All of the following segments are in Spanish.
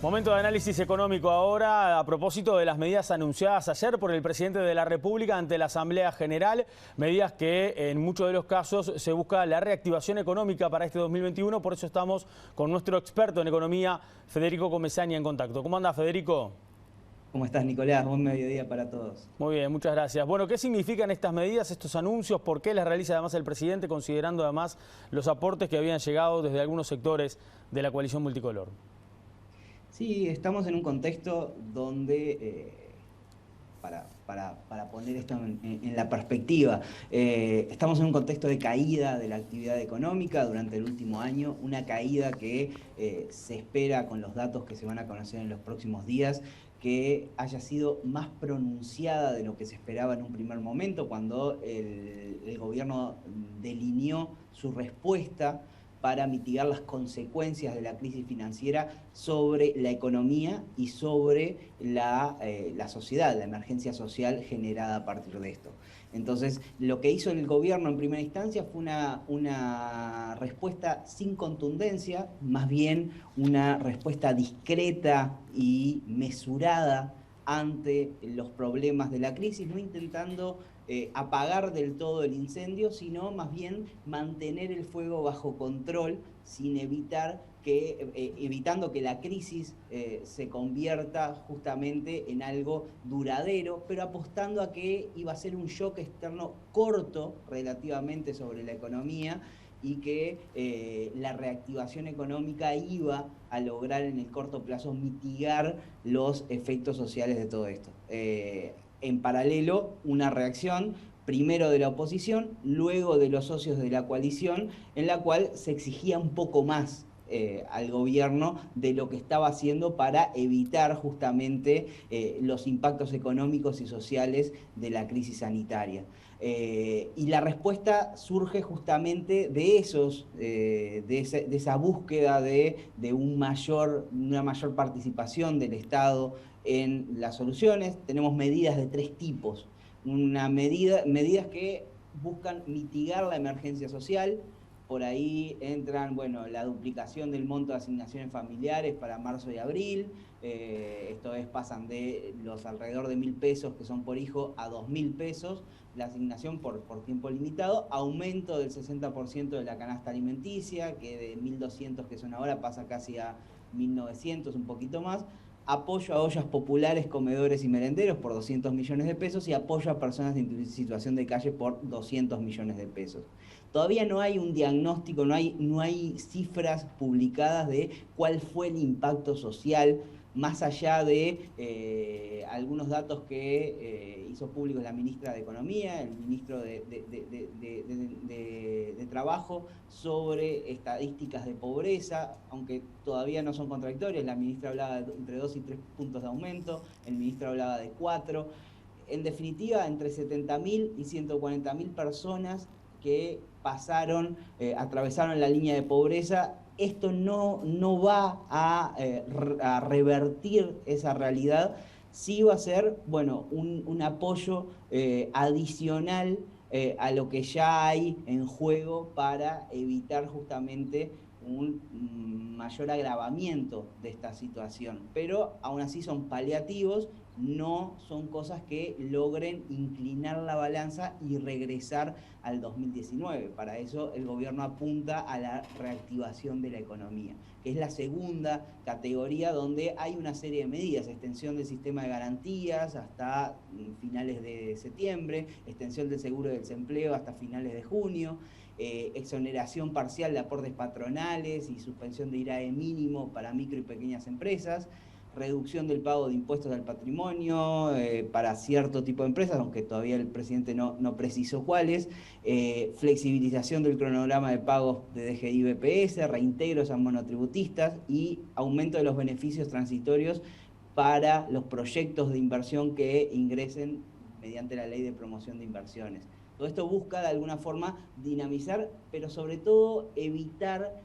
Momento de análisis económico ahora, a propósito de las medidas anunciadas ayer por el presidente de la República ante la Asamblea General, medidas que en muchos de los casos se busca la reactivación económica para este 2021, por eso estamos con nuestro experto en economía, Federico Comesaña, en contacto. ¿Cómo anda, Federico? ¿Cómo estás, Nicolás? Buen mediodía para todos. Muy bien, muchas gracias. Bueno, ¿qué significan estas medidas, estos anuncios? ¿Por qué las realiza además el presidente, considerando además los aportes que habían llegado desde algunos sectores de la coalición multicolor? Sí, estamos en un contexto donde, para poner esto en la perspectiva, estamos en un contexto de caída de la actividad económica durante el último año, una caída que se espera con los datos que se van a conocer en los próximos días, que haya sido más pronunciada de lo que se esperaba en un primer momento, cuando el gobierno delineó su respuesta para mitigar las consecuencias de la crisis financiera sobre la economía y sobre la sociedad, la emergencia social generada a partir de esto. Entonces, lo que hizo el gobierno en primera instancia fue una respuesta sin contundencia, más bien una respuesta discreta y mesurada ante los problemas de la crisis, no intentando apagar del todo el incendio, sino más bien mantener el fuego bajo control, sin evitando que la crisis se convierta justamente en algo duradero, pero apostando a que iba a ser un shock externo corto relativamente sobre la economía, y que la reactivación económica iba a lograr en el corto plazo mitigar los efectos sociales de todo esto. En paralelo, una reacción primero de la oposición, luego de los socios de la coalición, en la cual se exigía un poco más al gobierno de lo que estaba haciendo para evitar justamente los impactos económicos y sociales de la crisis sanitaria. Y la respuesta surge justamente de esa búsqueda de una mayor participación del Estado en las soluciones. Tenemos medidas de tres tipos. Medidas que buscan mitigar la emergencia social. Por ahí entran, bueno, la duplicación del monto de asignaciones familiares para marzo y abril. Esto es, pasan de los alrededor de 1.000 pesos que son por hijo a 2.000 pesos, la asignación por tiempo limitado, aumento del 60% de la canasta alimenticia, que de 1.200 que son ahora pasa casi a 1.900, un poquito más. Apoyo a ollas populares, comedores y merenderos por 200 millones de pesos y apoyo a personas en situación de calle por 200 millones de pesos. Todavía no hay un diagnóstico, no hay cifras publicadas de cuál fue el impacto social, más allá de algunos datos que hizo públicos la ministra de Economía, el ministro de Trabajo, sobre estadísticas de pobreza, aunque todavía no son contradictorias. La ministra hablaba de entre 2 y 3 puntos de aumento, el ministro hablaba de 4. En definitiva, entre 70.000 y 140.000 personas que atravesaron la línea de pobreza. Esto no va a revertir esa realidad. Sí va a ser, bueno, un apoyo adicional a lo que ya hay en juego para evitar justamente un mayor agravamiento de esta situación. Pero aún así son paliativos, no son cosas que logren inclinar la balanza y regresar al 2019. Para eso el gobierno apunta a la reactivación de la economía, que es la segunda categoría donde hay una serie de medidas: extensión del sistema de garantías hasta finales de septiembre, extensión del seguro del desempleo hasta finales de junio, exoneración parcial de aportes patronales y suspensión de IRAE mínimo para micro y pequeñas empresas, reducción del pago de impuestos al patrimonio para cierto tipo de empresas, aunque todavía el presidente no precisó cuáles, flexibilización del cronograma de pagos de DGI y BPS, reintegros a monotributistas y aumento de los beneficios transitorios para los proyectos de inversión que ingresen mediante la Ley de Promoción de Inversiones. Todo esto busca de alguna forma dinamizar, pero sobre todo evitar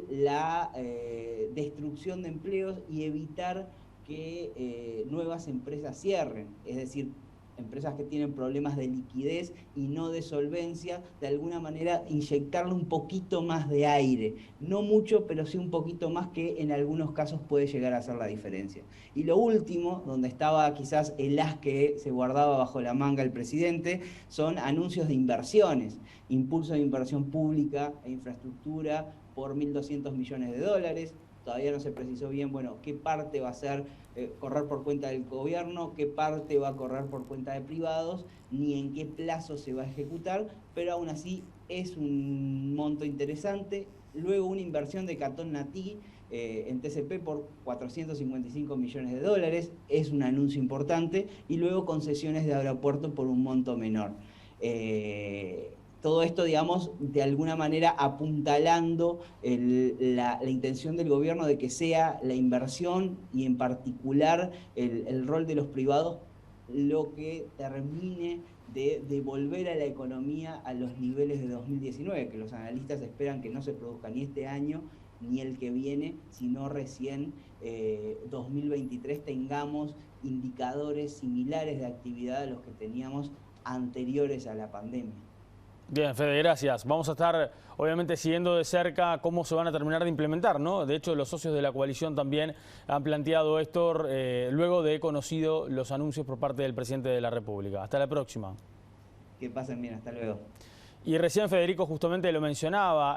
la destrucción de empleos y evitar que nuevas empresas cierren. Es decir, empresas que tienen problemas de liquidez y no de solvencia, de alguna manera inyectarle un poquito más de aire. No mucho, pero sí un poquito más, que en algunos casos puede llegar a hacer la diferencia. Y lo último, donde estaba quizás el as que se guardaba bajo la manga el presidente, son anuncios de inversiones, impulso de inversión pública e infraestructura por 1.200 millones de dólares. Todavía no se precisó bien, bueno, qué parte va a ser correr por cuenta del gobierno, qué parte va a correr por cuenta de privados, ni en qué plazo se va a ejecutar, pero aún así es un monto interesante. Luego una inversión de Catón Natí en TCP por 455 millones de dólares, es un anuncio importante, y luego concesiones de aeropuerto por un monto menor. Todo esto, digamos, de alguna manera apuntalando la intención del gobierno de que sea la inversión y en particular el rol de los privados lo que termine de devolver a la economía a los niveles de 2019, que los analistas esperan que no se produzca ni este año ni el que viene, sino recién 2023 tengamos indicadores similares de actividad a los que teníamos anteriores a la pandemia. Bien, Fede, gracias. Vamos a estar, obviamente, siguiendo de cerca cómo se van a terminar de implementar, ¿no? De hecho, los socios de la coalición también han planteado esto luego de conocido los anuncios por parte del presidente de la República. Hasta la próxima. Que pasen bien, hasta luego. Y recién Federico justamente lo mencionaba.